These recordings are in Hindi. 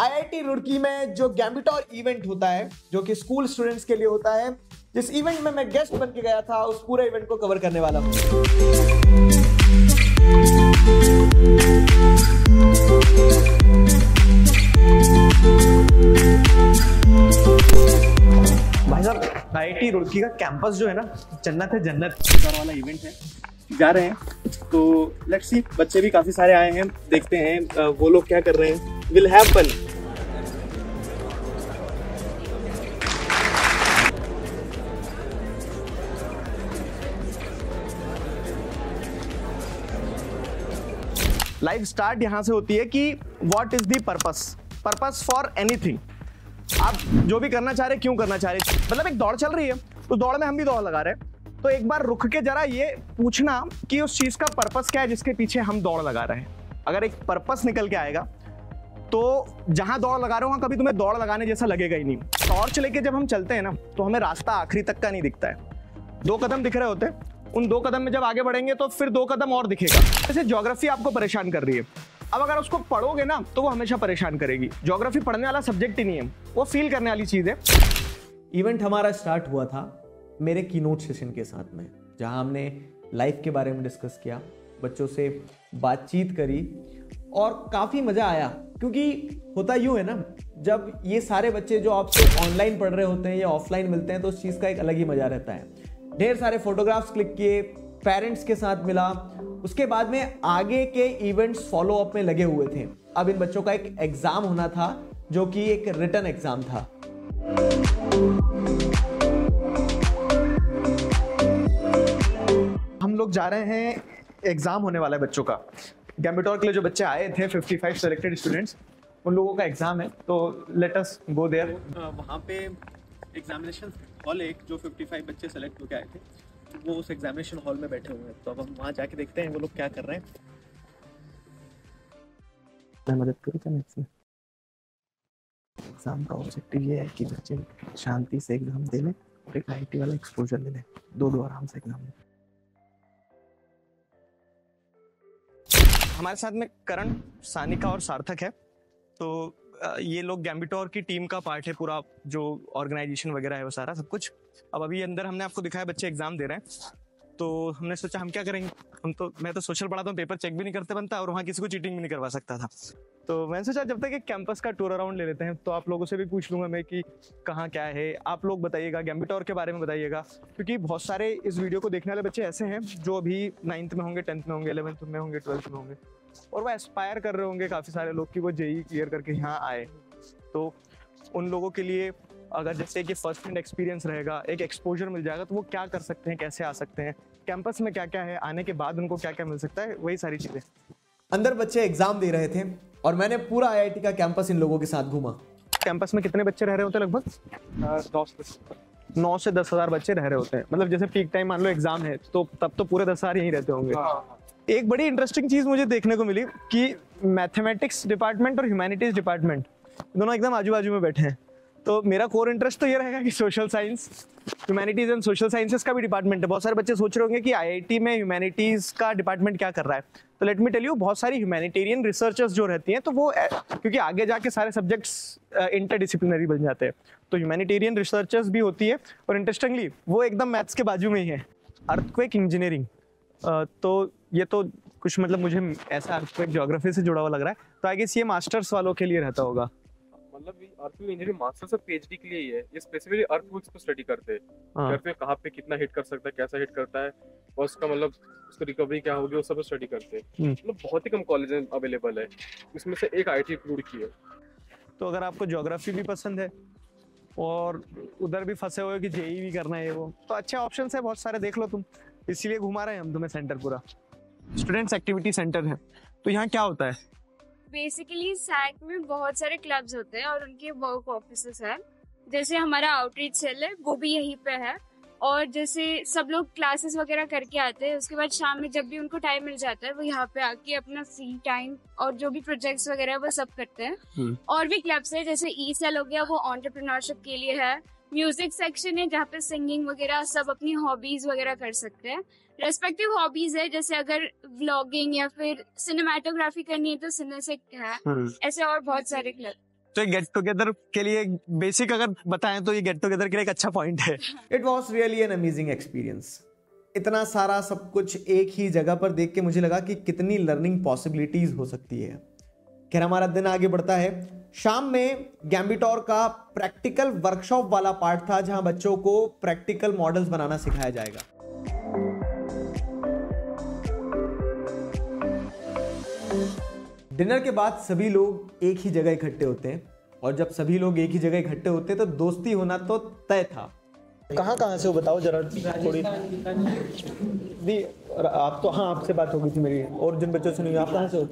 आईआईटी रुड़की में जो गैम्बिटोर इवेंट होता है, जो कि स्कूल स्टूडेंट्स के लिए होता है, जिस इवेंट में मैं गेस्ट बन के गया था, उस पूरे इवेंट को कवर करने वाला हूं। भाई साहब, आईआईटी रुड़की का कैंपस जो है ना, जन्नत है, जन्नत वाला इवेंट है, जा रहे हैं तो लेट्स सी। बच्चे भी काफी सारे आए हैं, देखते हैं वो लोग क्या कर रहे हैं। Will have fun. Life start यहां से होती है कि what is the purpose for anything. आप जो भी करना चाह रहे, क्यों करना चाह रहे, मतलब एक दौड़ चल रही है, तो दौड़ में हम भी दौड़ लगा रहे हैं, तो एक बार रुक के जरा ये पूछना कि उस चीज का पर्पस क्या है जिसके पीछे हम दौड़ लगा रहे हैं। अगर एक पर्पस निकल के आएगा तो जहां दौड़ लगा रहे हो वहां कभी तुम्हें दौड़ लगाने जैसा लगेगा ही नहीं। टॉर्च लेके जब हम चलते हैं ना, तो हमें रास्ता आखिरी तक का नहीं दिखता है। 2 कदम दिख रहे होते हैं, उन 2 कदम में जब आगे बढ़ेंगे तो फिर 2 कदम और दिखेगा। जैसे ज्योग्राफी आपको परेशान कर रही है, अब अगर उसको पढ़ोगे ना तो वो हमेशा परेशान करेगी। ज्योग्राफी पढ़ने वाला सब्जेक्ट ही नहीं है, वो फील करने वाली चीज है। इवेंट हमारा स्टार्ट हुआ था मेरे कीनोट सेशन के साथ में, जहां हमने लाइफ के बारे में डिस्कस किया, बच्चों से बातचीत करी और काफ़ी मज़ा आया। क्योंकि होता यूँ है ना, जब ये सारे बच्चे जो आपसे ऑनलाइन पढ़ रहे होते हैं या ऑफलाइन मिलते हैं तो उस चीज़ का एक अलग ही मज़ा रहता है। ढेर सारे फोटोग्राफ्स क्लिक किए, पेरेंट्स के साथ मिला, उसके बाद में आगे के इवेंट्स फॉलो अप में लगे हुए थे। अब इन बच्चों का एक एग्ज़ाम होना था जो कि एक रिटन एग्ज़ाम था। हम लोग जा रहे हैं, एग्जाम होने वाला है बच्चों का। गैम्बिटोर के लिए जो बच्चे आए थे, 55 सेलेक्टेड स्टूडेंट्स, उन लोगों का एग्जाम है, तो लेट अस गो देयर। वहाँ पे एग्जामिनेशन हॉल, एक जो 55 बच्चे सेलेक्ट होकर आए थे, वो उस एग्जामिनेशन हॉल में बैठे हुए हैं। तो अब हम वहाँ जाके देखते हैं वो लोग क्या कर रहे हैं। मैं मदद करूँ क्या इसमें? एग्जाम का ऑब्जेक्टिव ये है कि बच्चे शांति से एग्जाम दे लें और एक आईटी वाला एक्सपोजर ले लें, 2 आराम से एग्जाम दें। हमारे साथ में करण, सानिका और सार्थक है। तो ये लोग गैम्बिटोर की टीम का पार्ट है, पूरा जो ऑर्गेनाइजेशन वगैरह है वो सारा सब कुछ। अब अभी अंदर हमने आपको दिखाया बच्चे एग्जाम दे रहे हैं, तो हमने सोचा हम क्या करेंगे, मैं तो सोशल पढ़ाता हूँ, पेपर चेक भी नहीं करते बनता और वहाँ किसी को चीटिंग भी नहीं करवा सकता था। तो मैंने सोचा जब तक एक कैंपस का टूर अराउंड ले लेते हैं, तो आप लोगों से भी पूछ लूंगा मैं कि कहाँ क्या है, आप लोग बताइएगा, गैम्बिटोर के बारे में बताइएगा। क्योंकि बहुत सारे इस वीडियो को देखने वाले बच्चे ऐसे हैं जो अभी 9th में होंगे, 10th में होंगे, 11th में होंगे, 12th में होंगे, और वो एस्पायर कर रहे होंगे काफ़ी सारे लोग कि वो जेईई क्लियर करके यहाँ आए। तो उन लोगों के लिए अगर जैसे कि फर्स्ट हैंड एक्सपीरियंस रहेगा, एक एक्सपोजर मिल जाएगा, तो वो क्या कर सकते हैं, कैसे आ सकते हैं, कैंपस में क्या क्या है, आने के बाद उनको क्या क्या मिल सकता है, वही सारी चीज़ें। अंदर बच्चे एग्जाम दे रहे थे और मैंने पूरा आईआईटी का कैंपस इन लोगों के साथ घूमा। कैंपस में कितने बच्चे रह रहे होते हैं? लगभग 9 से 10 हज़ार बच्चे रह रहे होते हैं। मतलब जैसे पीक टाइम मान लो एग्जाम है, तो तब तो पूरे 10 हज़ार यहीं रहते होंगे। एक बड़ी इंटरेस्टिंग चीज़ मुझे देखने को मिली कि मैथमेटिक्स डिपार्टमेंट और ह्यूमैनिटीज़ डिपार्टमेंट दोनों एकदम आजू बाजू में बैठे हैं। तो मेरा कोर इंटरेस्ट तो ये रहेगा कि social science, humanities and social sciences का भी डिपार्टमेंट है। बहुत सारे बच्चे सोच रहे होंगे कि आईआईटी में ह्यूमैनिटीज़ का डिपार्टमेंट क्या कर रहा है। तो लेट मी टेल यू, बहुत सारी ह्यूमैनिटेरियन रिसर्चर्स जो रहती हैं, तो वो क्योंकि आगे जाके सारे सब्जेक्ट्स इंटरडिसिप्लिनरी बन जाते हैं, तो ह्यूमैनिटेरियन रिसर्चर्स भी होती है। और इंटरेस्टिंगली वो एकदम मैथ्स के बाजू में ही है, अर्थक्वेक इंजीनियरिंग। तो ये तो कुछ मतलब मुझे ऐसा अर्थक्वेक ज्योग्राफी से जुड़ा हुआ लग रहा है। तो आई गेस ये मास्टर्स वालों के लिए रहता होगा। मतलब अर्थक्वेक इंजीनियरिंग मास्टर्स और पीएचडी के लिए ही है। ये स्पेसिफिकली अर्थक्वेक्स को स्टडी करते हैं। अर्थक्वेक कहाँ पे कितना हिट कर सकता है, कैसा हिट करता है, और उसका मतलब उसको रिकवरी क्या होगी, वो सब स्टडी करते हैं। मतलब बहुत ही कम कॉलेज अवेलेबल है, इसमें से एक आईआईटी इंक्लूड की है। तो अगर आपको ज्योग्राफी भी पसंद है और उधर भी फंसे हुए कि जेईई भी करना है वो, तो अच्छे ऑप्शन है बहुत सारे, देख लो तुम। इसीलिए घुमा रहे हैं हम तुम्हें सेंटर पूरा। स्टूडेंट्स एक्टिविटी सेंटर है। तो यहाँ क्या होता है? बेसिकली सैट में बहुत सारे क्लब्स होते हैं और उनके वर्क ऑफिसेस है। जैसे हमारा आउटरीच सेल है, वो भी यहीं पे है। और जैसे सब लोग क्लासेस वगैरह करके आते हैं, उसके बाद शाम में जब भी उनको टाइम मिल जाता है, वो यहाँ पे आके अपना फ्री टाइम और जो भी प्रोजेक्ट्स वगैरह है वो सब करते हैं। और भी क्लब्स है, जैसे ई सेल हो गया, वो एंटरप्रेन्योरशिप के लिए है। म्यूजिक सेक्शन है जहाँ पे सिंगिंग वगैरह सब अपनी हॉबीज वगैरह कर सकते हैं। रेस्पेक्टिव हॉबीज है, जैसे अगर व्लॉगिंग या फिर सिनेमाटोग्राफी करनी है तो सिनेसेक है। ऐसे और बहुत सारे क्लब। तो गेट टुगेदर के लिए बेसिक अगर बताएं तो ये गेट टुगेदर के लिए एक अच्छा पॉइंट है। It was really an amazing experience. इतना सारा सब कुछ एक ही जगह पर देख के मुझे लगा कि कितनी लर्निंग पॉसिबिलिटीज हो सकती है। खैर हमारा दिन आगे बढ़ता है। शाम में गैम्बिटोर का प्रैक्टिकल वर्कशॉप वाला पार्ट था जहां बच्चों को प्रैक्टिकल मॉडल्स बनाना सिखाया जाएगा। डिनर के बाद सभी लोग एक ही जगह इकट्ठे होते हैं और जब सभी लोग एक ही जगह इकट्ठे होते हैं तो दोस्ती होना तो तय था। कहाँ कहाँ से हो बताओ जरा थोड़ी दी। आप तो, हाँ आपसे बात हो गई थी मेरी, और जिन बच्चों से नहीं। आप कहाँ से हो?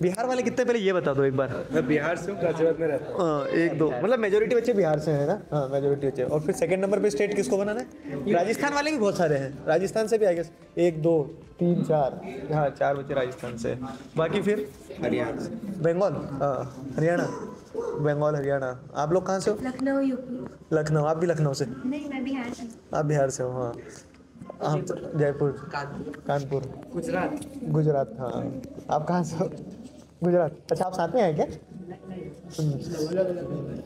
बिहार वाले कितने, पहले ये बता दो एक बार। मैं बिहार से हूँ, गाजियाबाद में रहता हूँ। एक दो मतलब मेजोरिटी बच्चे बिहार से हैं ना? हाँ मेजोरिटी बच्चे। और फिर सेकंड नंबर पे स्टेट किसको बनाना है? राजस्थान वाले भी बहुत सारे हैं, राजस्थान से भी आई गेस 1 2 3 4, हाँ 4 बच्चे राजस्थान से। बाकी फिर हरियाणा, बंगाल, हरियाणा, बंगाल हरियाणा। आप लोग कहाँ से हो? लखनऊ यूपी। लखनऊ। आप भी लखनऊ से? नहीं, मैं बिहार से। आप बिहार से हो? हाँ। आप जयपुर, कानपुर, गुजरात। हाँ। आप कहाँ से हो? गुजरात। अच्छा आप साथ में आए क्या?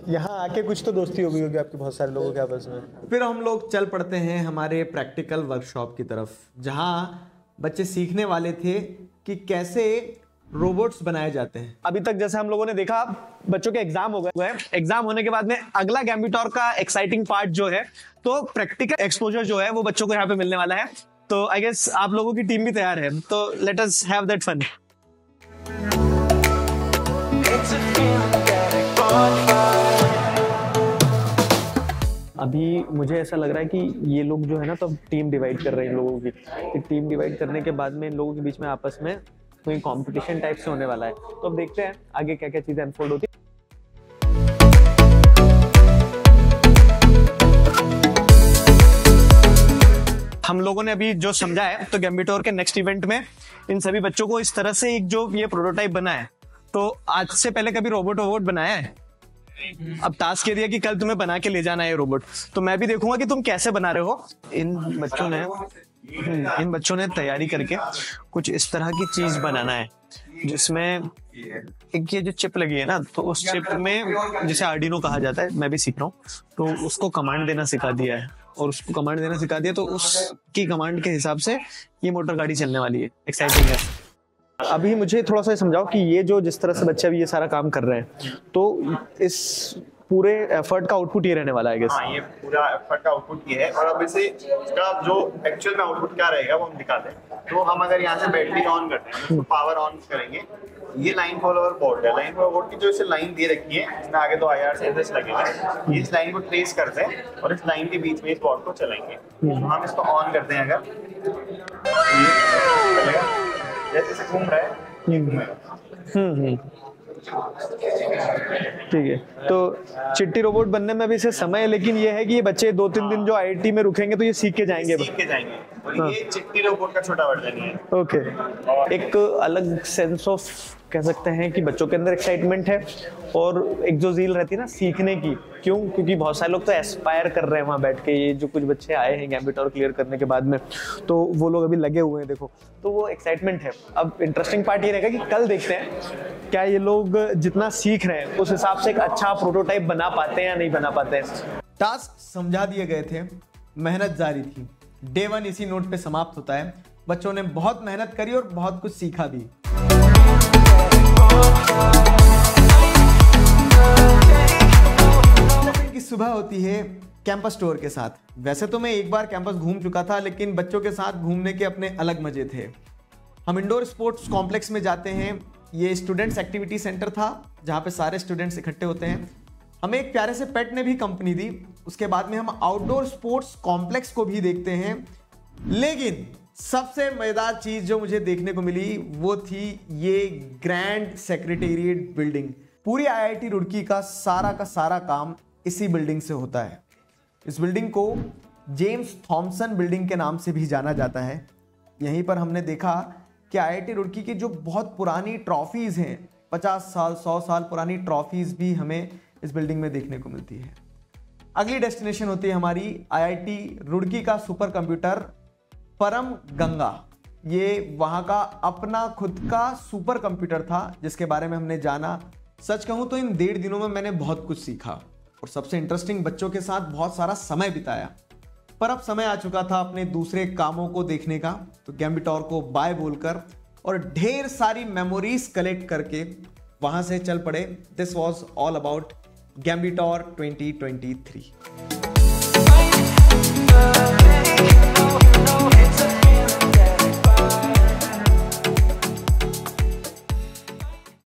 यहाँ आके कुछ तो दोस्ती हो गई होगी आपकी बहुत सारे लोगों के आपस में। फिर हम लोग चल पड़ते हैं हमारे प्रैक्टिकल वर्कशॉप की तरफ, जहाँ बच्चे सीखने वाले थे कि कैसे रोबोट्स बनाए जाते हैं। अभी तक जैसे हम लोगों ने देखा बच्चों के एग्जाम हो गए। एग्जाम होने के बाद में अगला गैम्बिटोर का एक्साइटिंग पार्ट जो है तो प्रैक्टिकल एक्सपोजर जो है वो बच्चों को यहाँ पे मिलने वाला है। तो आई गेस आप लोगों की टीम भी तैयार है, तो let us have that fun. अभी मुझे ऐसा लग रहा है कि ये लोग जो है ना तो टीम डिवाइड कर रहे हैं इन लोगों की। टीम डिवाइड करने के बाद में इन लोगों के बीच में आपस में कोई कंपटीशन टाइप से होने वाला है। तो अब देखते हैं आगे क्या क्या चीजें अनफोल्ड होती है। हम लोगों ने अभी जो समझा है तो गैम्बिटोर के नेक्स्ट इवेंट में इन सभी बच्चों को इस तरह से एक जो ये प्रोटोटाइप बना है, तो आज से पहले कभी रोबोट बनाया है? अब टास्क ये दिया कि कल तुम्हें बना के ले जाना है रोबोट, तो मैं भी देखूंगा कि तुम कैसे बना रहे हो। इन बच्चों ने तैयारी करके कुछ इस तरह की चीज बनाना है जिसमें एक ये जो चिप लगी है ना, तो उस चिप में जिसे आर्डिनो कहा जाता है, मैं भी सीख रहा हूँ, तो उसको कमांड देना सिखा दिया है। और उसको कमांड देना सिखा दिया तो उसकी कमांड के हिसाब से ये मोटर गाड़ी चलने वाली है। एक्साइटिंग है। अभी मुझे थोड़ा सा समझाओ कि ये जो जिस तरह से बच्चे अभी ये सारा काम कर रहे हैं, तो इस पूरे एफर्ट का आउटपुट ये रहने वाला है। हाँ, ये पूरा एफर्ट का आउटपुट ये है। और अब इसे इसका जो एक्चुअल में आउटपुट क्या रहेगा वो हम दिखाते हैं। तो हम अगर यहाँ से बैटरी ऑन करते हैं, इसको पावर ऑन करेंगे, ये लाइन फॉलोअर बोर्ड है। लाइन फॉलोअर बोर्ड की जो इसे लाइन दे रखी है, इसमें आगे 2 IR सेंसर्स लगे हैं। इस लाइन को ट्रेस करते हैं और इस लाइन के बीच में इस बोर्ड को चलाएंगे। हम इसको ऑन करते हैं, अगर जैसे से घूम रहा है। ठीक है। तो चिट्टी रोबोट बनने में भी इसे समय है, लेकिन ये है कि ये बच्चे 2-3 दिन जो IIT में रुकेंगे तो ये सीख के जाएंगे। और ये चिट्टी रोबोट का छोटा वर्जन है। ओके। एक अलग सेंस ऑफ कह सकते हैं कि बच्चों के अंदर एक्साइटमेंट है और एक जो ज़ील रहती है ना सीखने की। क्यों? क्योंकि बहुत सारे लोग तो एस्पायर कर रहे हैं वहाँ बैठ के। ये जो कुछ बच्चे आए हैं गैम्बिटोर क्लियर करने के बाद में, तो वो लोग अभी लगे हुए हैं, देखो, तो वो एक्साइटमेंट है। अब इंटरेस्टिंग पार्ट ये रहेगा कि कल देखते हैं क्या ये लोग जितना सीख रहे हैं उस हिसाब से एक अच्छा प्रोटोटाइप बना पाते हैं या नहीं बना पाते हैं। टास्क समझा दिए गए थे, मेहनत जारी थी। डे 1 इसी नोट पे समाप्त होता है। बच्चों ने बहुत मेहनत करी और बहुत कुछ सीखा भी। की सुबह होती है कैंपस टूर के साथ। वैसे तो मैं एक बार कैंपस घूम चुका था, लेकिन बच्चों के साथ घूमने के अपने अलग मजे थे। हम इंडोर स्पोर्ट्स कॉम्प्लेक्स में जाते हैं। ये स्टूडेंट्स एक्टिविटी सेंटर था जहाँ पे सारे स्टूडेंट्स इकट्ठे होते हैं। हमें एक प्यारे से पेट ने भी कंपनी दी। उसके बाद में हम आउटडोर स्पोर्ट्स कॉम्प्लेक्स को भी देखते हैं। लेकिन सबसे मजेदार चीज जो मुझे देखने को मिली वो थी ये ग्रैंड सेक्रेटेरिएट बिल्डिंग। पूरी IIT रुड़की का सारा काम इसी बिल्डिंग से होता है। इस बिल्डिंग को जेम्स थॉमसन बिल्डिंग के नाम से भी जाना जाता है। यहीं पर हमने देखा कि IIT रुड़की की जो बहुत पुरानी ट्रॉफीज हैं, 50 साल 100 साल पुरानी ट्रॉफीज भी हमें इस बिल्डिंग में देखने को मिलती है। अगली डेस्टिनेशन होती है हमारी IIT रुड़की का सुपर कंप्यूटर परम गंगा। ये वहाँ का अपना खुद का सुपर कंप्यूटर था जिसके बारे में हमने जाना सच कहूं तो इन 1.5 दिनों में मैंने बहुत कुछ सीखा और सबसे इंटरेस्टिंग बच्चों के साथ बहुत सारा समय बिताया। पर अब समय आ चुका था अपने दूसरे कामों को देखने का, तो गैम्बिटोर को बाय बोलकर और ढेर सारी मेमोरीज कलेक्ट करके वहां से चल पड़े। This was all about Gambitor 2023।